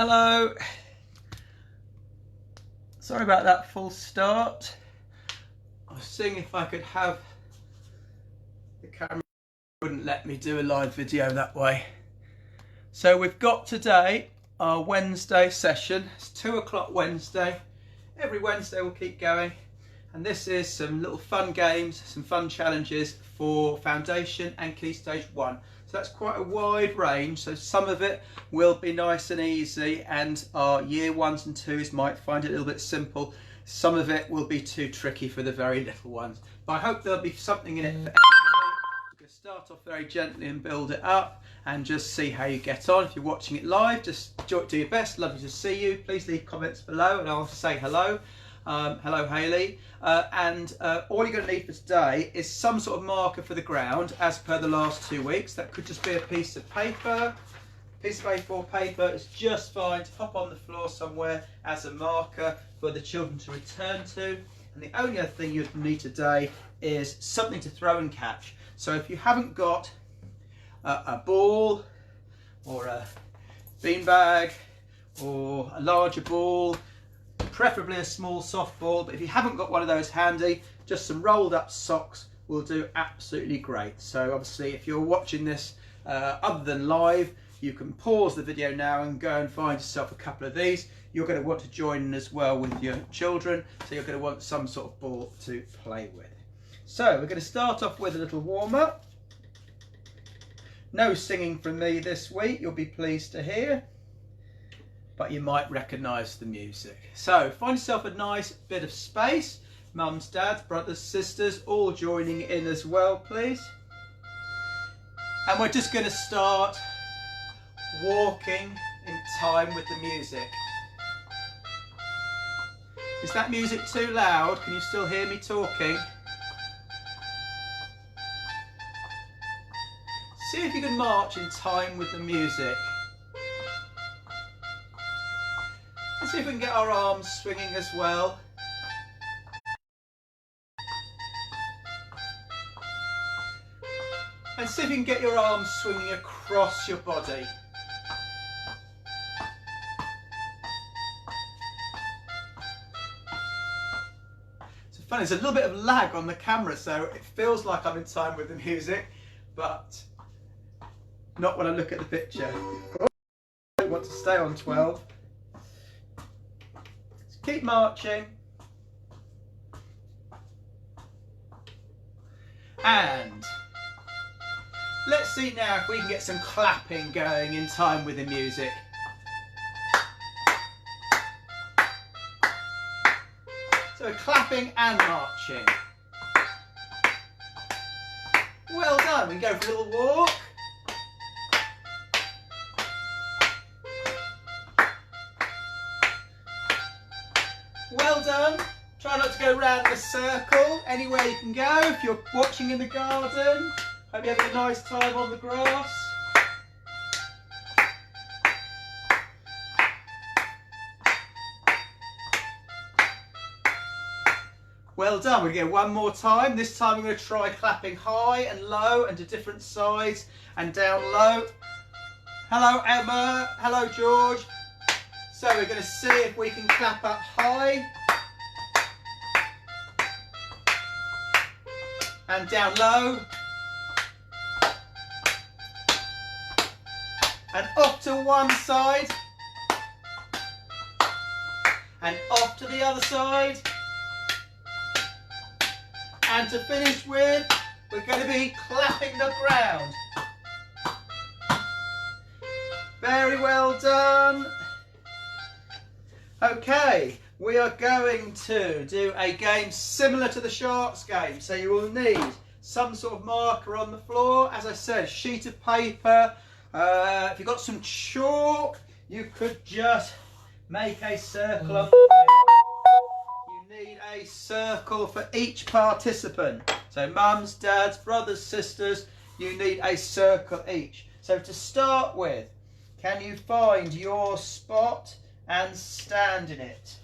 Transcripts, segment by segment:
Hello. Sorry about that full start. I was seeing if I could have the camera. Wouldn't let me do a live video that way. So we've got today our Wednesday session. It's 2 o'clock Wednesday. Every Wednesday we'll keep going. And this is some little fun games, some fun challenges for Foundation and Key Stage 1. So that's quite a wide range. So some of it will be nice and easy and our year 1s and 2s might find it a little bit simple. Some of it will be too tricky for the very little ones. But I hope there'll be something in it for everybody. We're going to start off very gently and build it up and just see how you get on. If you're watching it live, just do your best. Lovely to see you. Please leave comments below and I'll say hello. Hello Hayley, and all you're going to need for today is some sort of marker for the ground as per the last 2 weeks. That could just be a piece of paper. Piece of A4 paper is just fine to pop on the floor somewhere as a marker for the children to return to. And the only other thing you'd need today is something to throw and catch. So if you haven't got a ball or a beanbag or a larger ball, preferably a small softball, but if you haven't got one of those handy, just some rolled up socks will do absolutely great. So obviously if you're watching this other than live, you can pause the video now and go and find yourself a couple of these. You're going to want to join in as well with your children, so you're going to want some sort of ball to play with. So we're going to start off with a little warm-up. No singing from me this week, you'll be pleased to hear, but you might recognise the music. So find yourself a nice bit of space. Mums, dads, brothers, sisters, all joining in as well, please. And we're just going to start walking in time with the music. Is that music too loud? Can you still hear me talking? See if you can march in time with the music. Let's see if we can get our arms swinging as well. And see if you can get your arms swinging across your body. It's funny, there's a little bit of lag on the camera, so it feels like I'm in time with the music, but not when I look at the picture. I want to stay on 12. Keep marching. And let's see now if we can get some clapping going in time with the music. So clapping and marching. Well done. We can go for a little walk. Well done. Try not to go round in a circle. Anywhere you can go. If you're watching in the garden, hope you're having a nice time on the grass. Well done. We're going to go one more time. This time we're going to try clapping high and low and to different sides and down low. Hello Emma. Hello George. So we're going to see if we can clap up high and down low and off to one side and off to the other side, and to finish with, we're going to be clapping the ground. Very well done. Okay, we are going to do a game similar to the Sharks game. So you will need some sort of marker on the floor. As I said, a sheet of paper. If you've got some chalk, you could just make a circle on the paper. You need a circle for each participant. So mums, dads, brothers, sisters, you need a circle each. So to start with, can you find your spot and stand in it?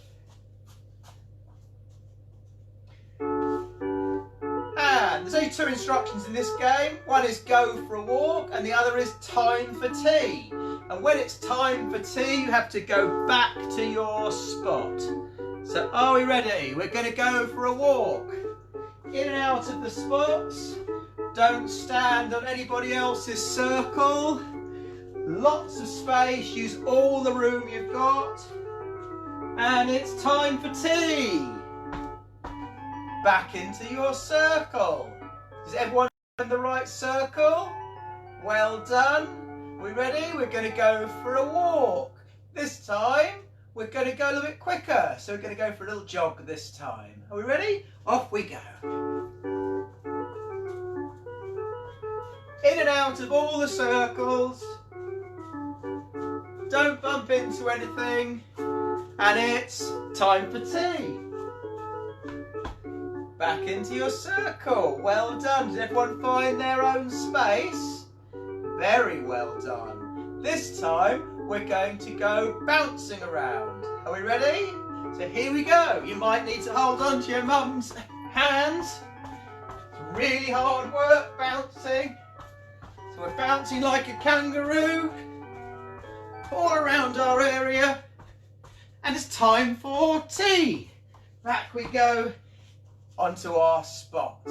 And there's only 2 instructions in this game. One is go for a walk and the other is time for tea. And when it's time for tea, you have to go back to your spot. So are we ready? We're going to go for a walk. In and out of the spots. Don't stand on anybody else's circle. Lots of space. Use all the room you've got. And it's time for tea. Back into your circle. Is everyone in the right circle? Well done. We ready? We're going to go for a walk. This time we're going to go a little bit quicker. So we're going to go for a little jog this time. Are we ready? Off we go. In and out of all the circles. Don't bump into anything. And it's time for tea. Back into your circle. Well done. Did everyone find their own space? Very well done. This time we're going to go bouncing around. Are we ready? So here we go. You might need to hold on to your mum's hands. It's really hard work bouncing. So we're bouncing like a kangaroo all around our area. And it's time for tea. Back we go onto our spot.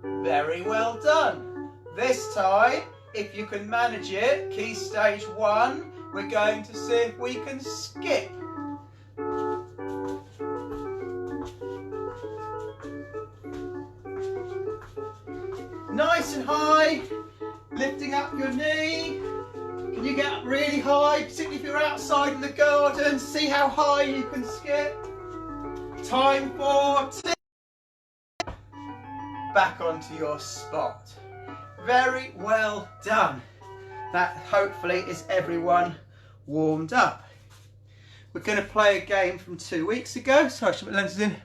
Very well done. This time, if you can manage it, key stage 1, we're going to see if we can skip. Nice and high, lifting up your knee. Can you get up really high, particularly if you're outside in the garden? See how high you can skip. Time for tea. Back onto your spot. Very well done. That hopefully is everyone warmed up. We're going to play a game from 2 weeks ago. Sorry, I should put lenses in.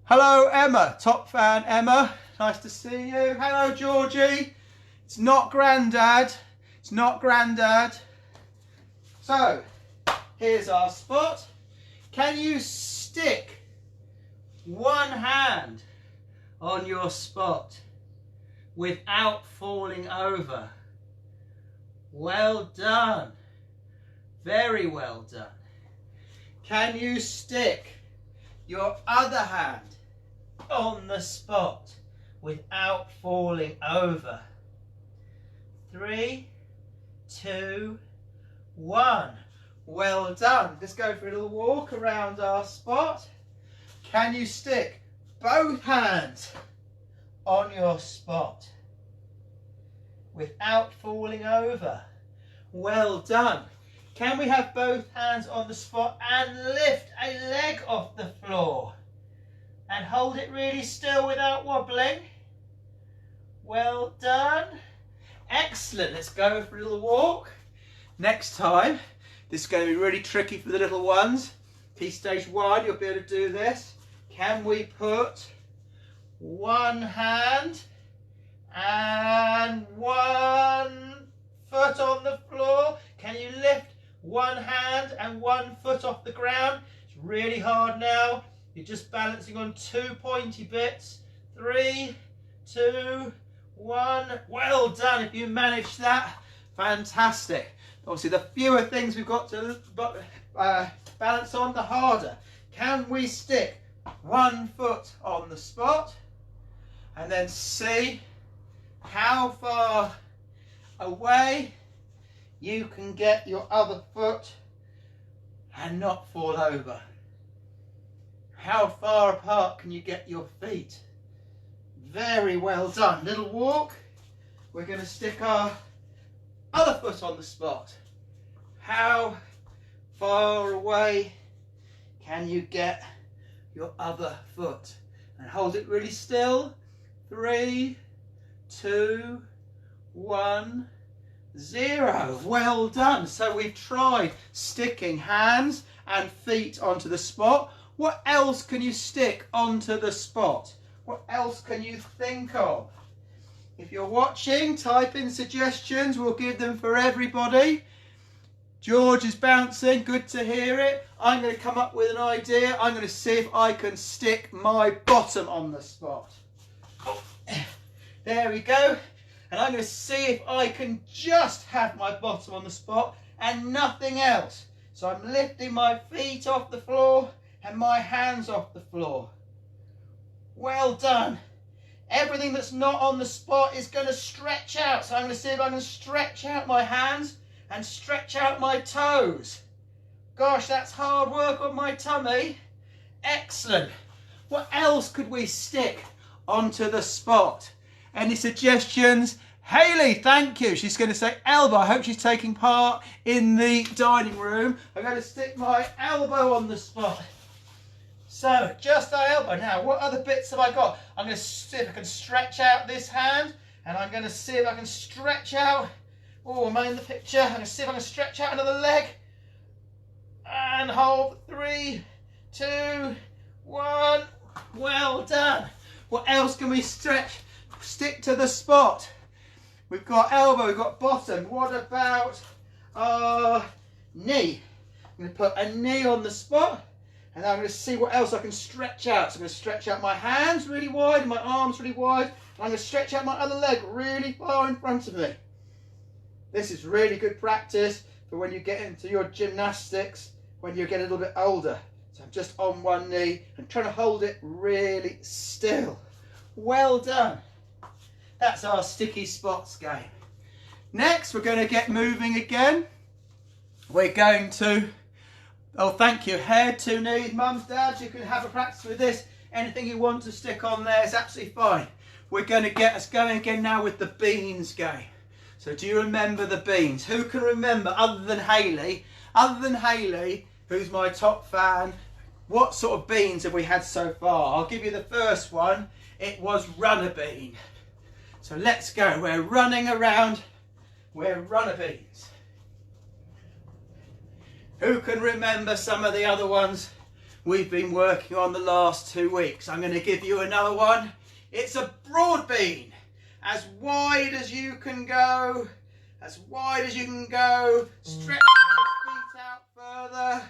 Hello Emma, top fan Emma. Nice to see you. Hello Georgie. It's not Grandad. It's not Grandad. So, here's our spot. Can you stick one hand on your spot without falling over? Well done. Very well done. Can you stick your other hand on the spot without falling over? 3, 2, 1. Well done. Let's go for a little walk around our spot. Can you stick both hands on your spot without falling over? Well done. Can we have both hands on the spot and lift a leg off the floor and hold it really still without wobbling? Well done. Excellent. Let's go for a little walk. Next time, this is going to be really tricky for the little ones. Key stage 1, you'll be able to do this. Can we put one hand and one foot on the floor? Can you lift one hand and one foot off the ground? It's really hard now. You're just balancing on 2 pointy bits. 3, 2, 1. Well done. If you managed that, fantastic. Obviously, the fewer things we've got to balance on, the harder. Can we stick one foot on the spot and then see how far away you can get your other foot and not fall over? How far apart can you get your feet? Very well done. Little walk. We're going to stick our other foot on the spot. How far away can you get your other foot? And hold it really still. 3, 2, 1, 0. Well done. So we've tried sticking hands and feet onto the spot. What else can you stick onto the spot? What else can you think of? If you're watching, type in suggestions. We'll give them for everybody. George is bouncing. Good to hear it. I'm going to come up with an idea. I'm going to see if I can stick my bottom on the spot. There we go. And I'm going to see if I can just have my bottom on the spot and nothing else. So I'm lifting my feet off the floor and my hands off the floor. Well done. Everything that's not on the spot is going to stretch out. So I'm going to see if I can stretch out my hands and stretch out my toes. Gosh, that's hard work on my tummy. Excellent. What else could we stick onto the spot? Any suggestions? Hayley, thank you. She's going to say elbow. I hope she's taking part in the dining room. I'm going to stick my elbow on the spot. So, just our elbow. Now, what other bits have I got? I'm going to see if I can stretch out this hand. And I'm going to see if I can stretch out... Oh, am I in the picture? I'm going to see if I can stretch out another leg. And hold. 3, 2, 1. Well done. What else can we stretch? Stick to the spot. We've got elbow, we've got bottom. What about our knee? I'm going to put a knee on the spot. And I'm going to see what else I can stretch out. So I'm going to stretch out my hands really wide, my arms really wide. And I'm going to stretch out my other leg really far in front of me. This is really good practice for when you get into your gymnastics, when you get a little bit older. So I'm just on one knee and trying to hold it really still. Well done. That's our sticky spots game. Next, we're going to get moving again. We're going to, oh, thank you, head, 2 knees, mums, dads, you can have a practice with this. Anything you want to stick on there is absolutely fine. We're going to get us going again now with the beans game. So do you remember the beans? Who can remember, other than Hayley, who's my top fan, what sort of beans have we had so far? I'll give you the first one. It was runner bean. So let's go. We're running around. We're runner beans. Who can remember some of the other ones we've been working on the last 2 weeks? I'm going to give you another one. It's a broad bean. As wide as you can go. As wide as you can go. Stretch those feet out further.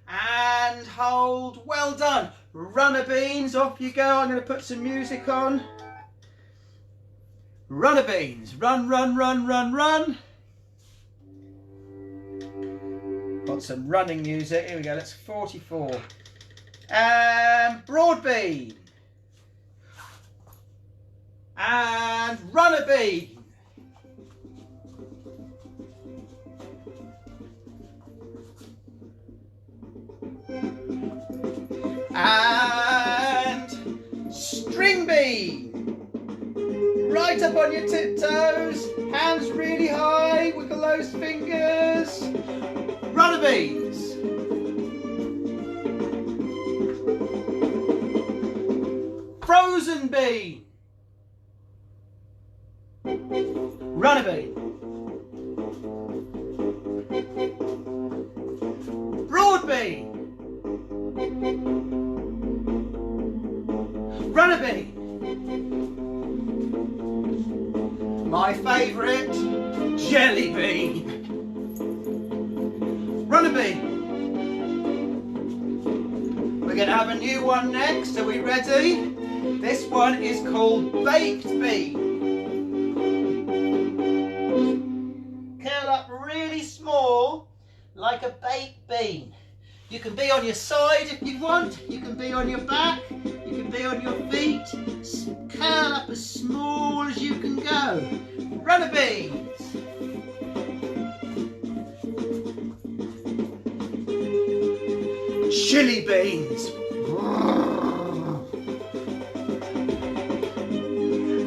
And hold. Well done. Runner beans. Off you go. I'm going to put some music on. Runner beans. Run, run, run, run, run. Got some running music. Here we go. That's 44. And broad bean. And runner bean. And string bean. Right up on your tiptoes, hands really high, wiggle those fingers. Runner beans. Frozen bean. Runner bean. Broad bean. Runner bean. My favourite, jelly bean. Runner bean. We're going to have a new one next. Are we ready? This one is called baked bean. Curl up really small, like a baked bean. You can be on your side if you want. You can be on your back. You can be on your feet. Curl up as small as you can go. Runner beans. Chili beans.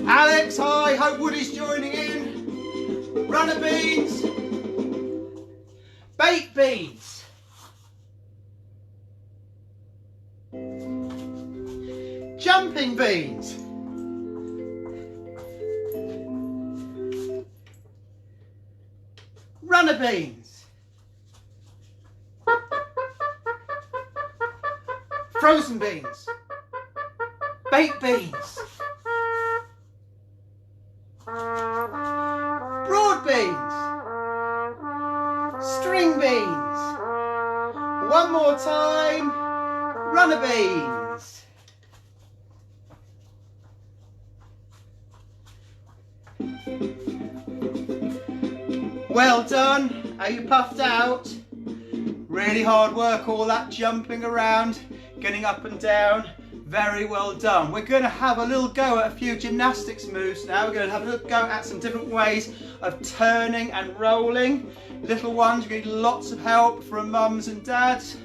Alex, hi. Hope Woody's joining in. Runner beans. Baked beans. Jumping beans. Runner beans. Frozen beans. Baked beans. Broad beans. String beans. One more time. Runner beans. Well done. Are you puffed out? Really hard work, all that jumping around, getting up and down. Very well done. We're going to have a little go at a few gymnastics moves now. We're going to have a little go at some different ways of turning and rolling. Little ones, you need lots of help from mums and dads.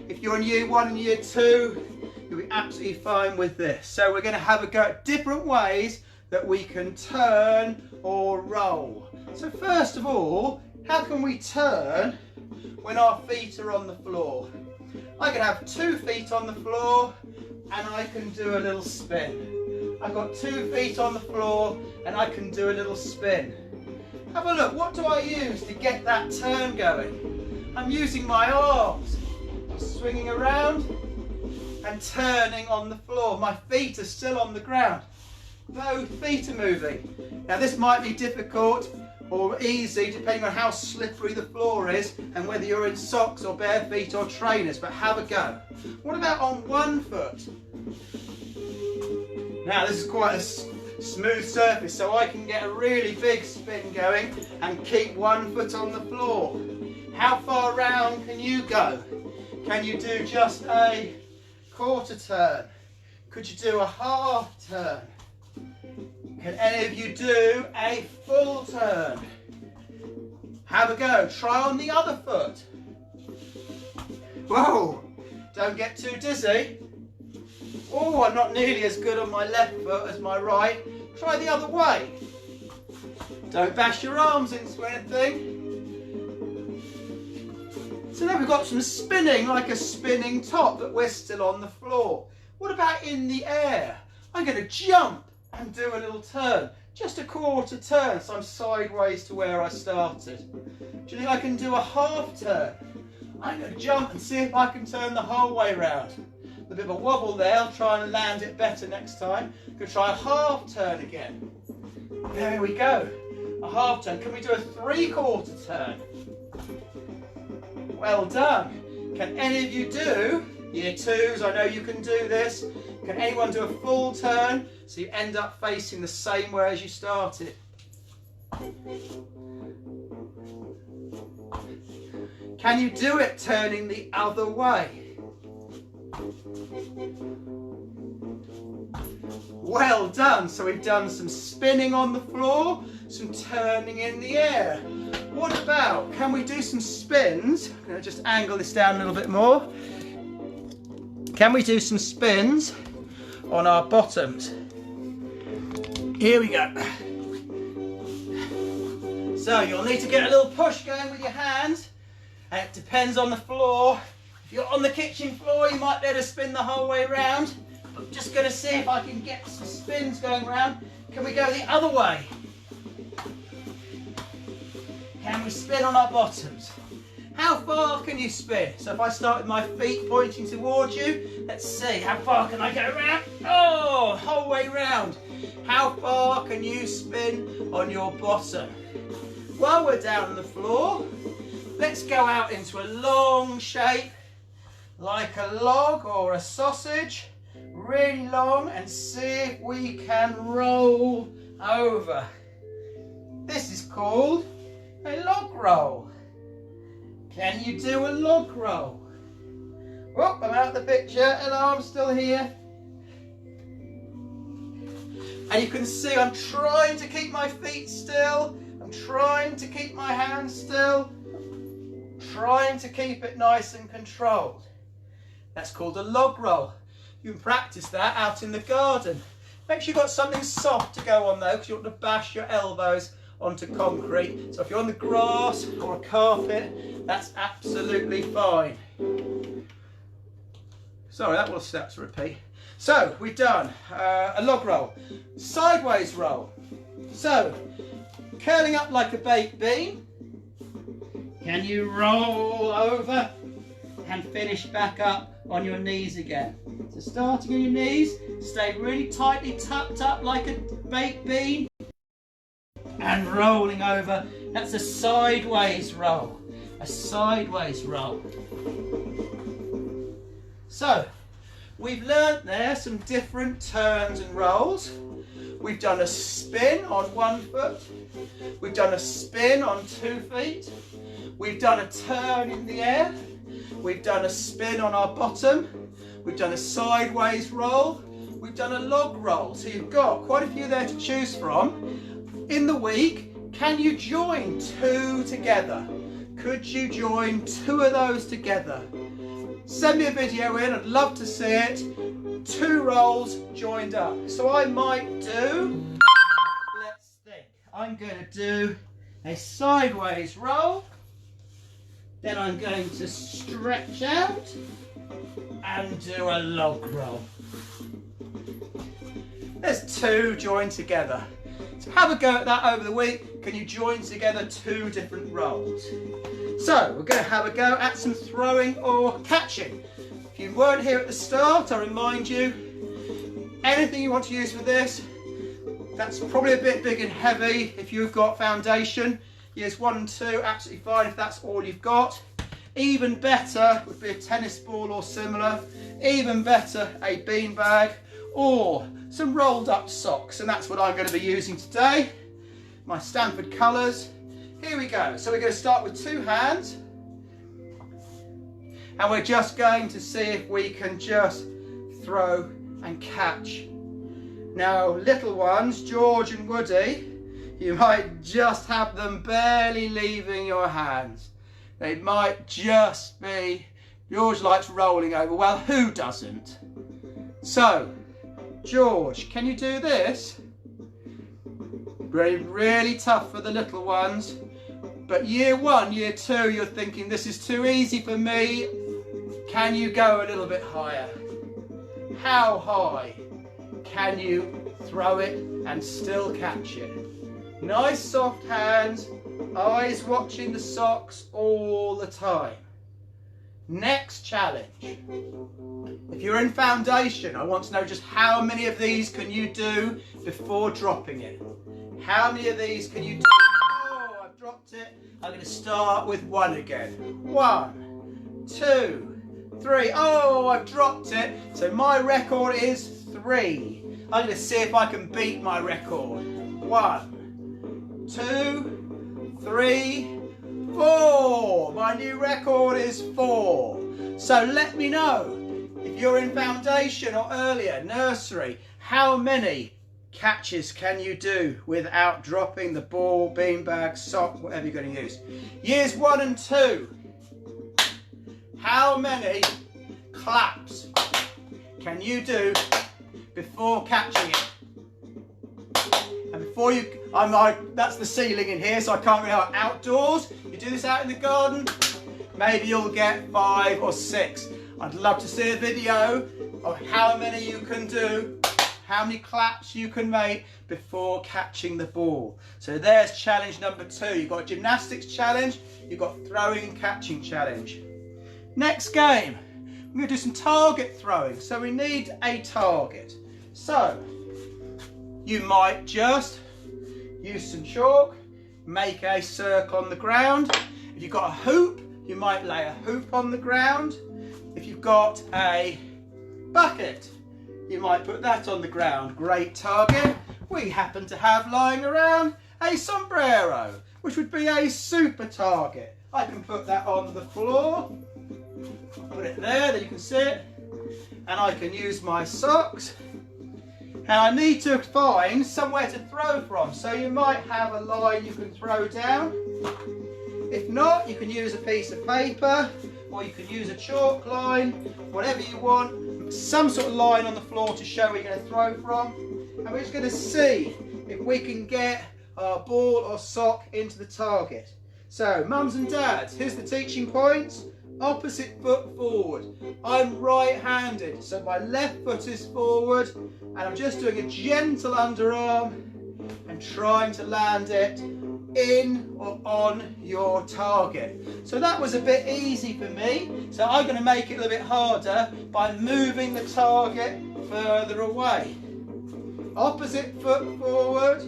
If you're in year 1 and year 2, you'll be absolutely fine with this. So we're going to have a go at different ways that we can turn or roll. So first of all, how can we turn when our feet are on the floor? I can have 2 feet on the floor and I can do a little spin. I've got 2 feet on the floor and I can do a little spin. Have a look, what do I use to get that turn going? I'm using my arms, swinging around and turning on the floor. My feet are still on the ground. Both feet are moving. Now this might be difficult or easy depending on how slippery the floor is and whether you're in socks or bare feet or trainers, but have a go. What about on one foot? Now this is quite a smooth surface, so I can get a really big spin going and keep one foot on the floor. How far round can you go? Can you do just a quarter turn? Could you do a half turn? Can any of you do a full turn? Have a go. Try on the other foot. Whoa, don't get too dizzy. Oh, I'm not nearly as good on my left foot as my right. Try the other way. Don't bash your arms into anything. So now we've got some spinning, like a spinning top, but we're still on the floor. What about in the air? I'm going to jump and do a little turn. Just a quarter turn, so I'm sideways to where I started. Do you think I can do a half turn? I'm going to jump and see if I can turn the whole way round. A bit of a wobble there, I'll try and land it better next time. Going to try a half turn again. There we go. A half turn. Can we do a 3/4 turn? Well done. Can any of you do, year 2s, I know you can do this. Can anyone do a full turn so you end up facing the same way as you started? Can you do it turning the other way? Well done. So we've done some spinning on the floor, some turning in the air. What about, can we do some spins? I'm going to just angle this down a little bit more. Can we do some spins on our bottoms? Here we go. So you'll need to get a little push going with your hands, and it depends on the floor. If you're on the kitchen floor, you might be able to spin the whole way around. I'm just going to see if I can get some spins going around. Can we go the other way? Can we spin on our bottoms? How far can you spin? So if I start with my feet pointing towards you, let's see, how far can I go around? Oh, whole way round. How far can you spin on your bottom? While we're down on the floor, let's go out into a long shape, like a log or a sausage, really long, and see if we can roll over. This is called a log roll. Can you do a log roll? Oh, I'm out of the picture and I'm still here. And you can see I'm trying to keep my feet still. I'm trying to keep my hands still. Trying to keep it nice and controlled. That's called a log roll. You can practice that out in the garden. Make sure you've got something soft to go on though, because you want to bash your elbows onto concrete. So if you're on the grass or a carpet, that's absolutely fine. Sorry, that's a repeat. So we've done a log roll, sideways roll. So curling up like a baked bean. Can you roll over and finish back up on your knees again? So starting on your knees, stay really tightly tucked up like a baked bean. And rolling over, that's a sideways roll, a sideways roll. So, we've learnt there some different turns and rolls. We've done a spin on 1 foot. We've done a spin on 2 feet. We've done a turn in the air. We've done a spin on our bottom. We've done a sideways roll. We've done a log roll. So you've got quite a few there to choose from. In the week, can you join 2 together? Could you join 2 of those together? Send me a video in, I'd love to see it. 2 rolls joined up. So I might do, let's think, I'm going to do a sideways roll. Then I'm going to stretch out and do a log roll. There's 2 joined together. So have a go at that over the week. Can you join together 2 different rolls? So we're going to have a go at some throwing or catching. If you weren't here at the start, I remind you, anything you want to use for this, that's probably a bit big and heavy if you've got foundation. Years 1 and 2, absolutely fine if that's all you've got. Even better would be a tennis ball or similar. Even better, a beanbag or some rolled up socks. And that's what I'm going to be using today. My Stanford colours. Here we go. So we're going to start with 2 hands. And we're just going to see if we can just throw and catch. Now, little ones, George and Woody, you might just have them barely leaving your hands. They might just be, George likes rolling over. Well, who doesn't? So, George, can you do this? Really, really tough for the little ones. But year 1, year 2, you're thinking, this is too easy for me. Can you go a little bit higher? How high can you throw it and still catch it? Nice soft hands, eyes watching the socks all the time. Next challenge. If you're in foundation, I want to know just how many of these can you do before dropping it? How many of these can you do? Oh, I've dropped it. I'm going to start with 1 again. 1, 2, 3. Oh, I've dropped it. So my record is 3. I'm going to see if I can beat my record. 1, 2, 3, 4. My new record is 4. So let me know if you're in foundation or earlier, nursery, how many catches can you do without dropping the ball, beanbag, sock, whatever you're going to use. Years 1 and 2. How many claps can you do before catching it? And before you, that's the ceiling in here, so I can't really help. Outdoors, you do this out in the garden, maybe you'll get 5 or 6. I'd love to see a video of how many you can do, how many claps you can make before catching the ball. So there's challenge number 2. You've got a gymnastics challenge, you've got throwing and catching challenge. Next game, we're going to do some target throwing. So we need a target. So you might just use some chalk, make a circle on the ground. If you've got a hoop, you might lay a hoop on the ground. If you've got a bucket, you might put that on the ground. Great target. We happen to have lying around a sombrero, which would be a super target. I can put that on the floor, put it there, then you can see it, and I can use my socks. And I need to find somewhere to throw from. So you might have a line you can throw down. If not, you can use a piece of paper, or you can use a chalk line, whatever you want. Some sort of line on the floor to show where you're going to throw from. And we're just going to see if we can get our ball or sock into the target. So, mums and dads, here's the teaching points. Opposite foot forward. I'm right-handed, so my left foot is forward, and I'm just doing a gentle underarm and trying to land it in or on your target. So that was a bit easy for me, so I'm going to make it a little bit harder by moving the target further away. Opposite foot forward.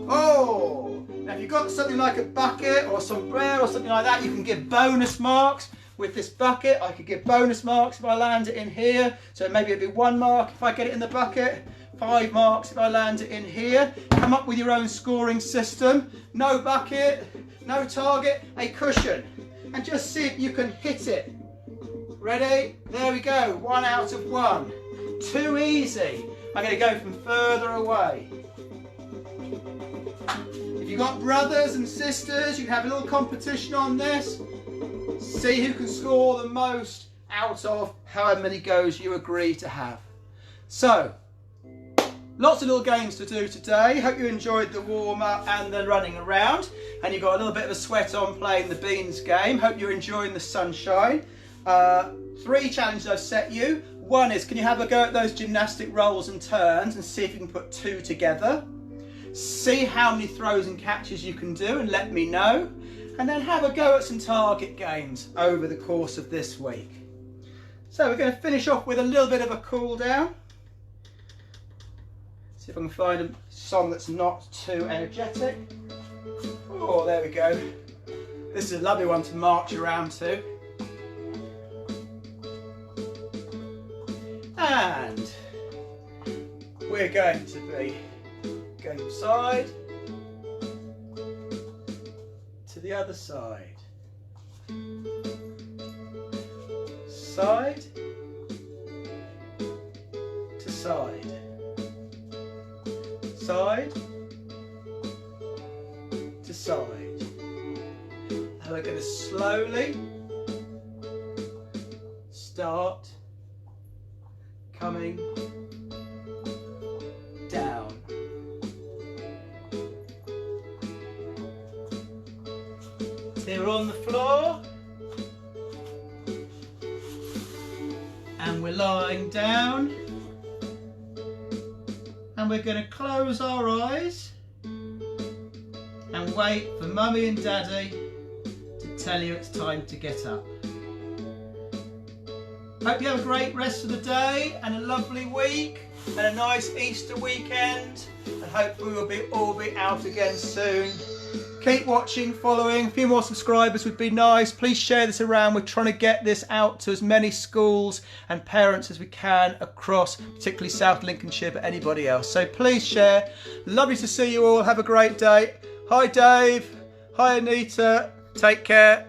Oh! Now if you've got something like a bucket or sombrero or something like that, you can give bonus marks. With this bucket, I could give bonus marks if I land it in here. So maybe it'd be 1 mark if I get it in the bucket, 5 marks if I land it in here. Come up with your own scoring system. No bucket, no target, a cushion. And just see if you can hit it. Ready? There we go. 1 out of 1. Too easy. I'm going to go from further away. If you've got brothers and sisters, you can have a little competition on this. See who can score the most out of however many goes you agree to have. So, lots of little games to do today. Hope you enjoyed the warm-up and the running around. And you got a little bit of a sweat on playing the beans game. Hope you're enjoying the sunshine. 3 challenges I've set you. 1 is, can you have a go at those gymnastic rolls and turns and see if you can put 2 together. See how many throws and catches you can do and let me know. And then have a go at some target games over the course of this week. So we're going to finish off with a little bit of a cool down. See if I can find a song that's not too energetic. Oh, there we go. This is a lovely one to march around to. And we're going to be going from side to the other side. Side to side. Side to side. And we're going to slowly start coming down. So we're on the floor and we're lying down and we're going to close our eyes and wait for Mummy and Daddy to tell you it's time to get up. Hope you have a great rest of the day and a lovely week and a nice Easter weekend, and hopefully we'll all be out again soon. Keep watching, following. A few more subscribers would be nice. Please share this around. We're trying to get this out to as many schools and parents as we can across, particularly South Lincolnshire, but anybody else. So please share. Lovely to see you all. Have a great day. Hi Dave. Hi Anita. Take care.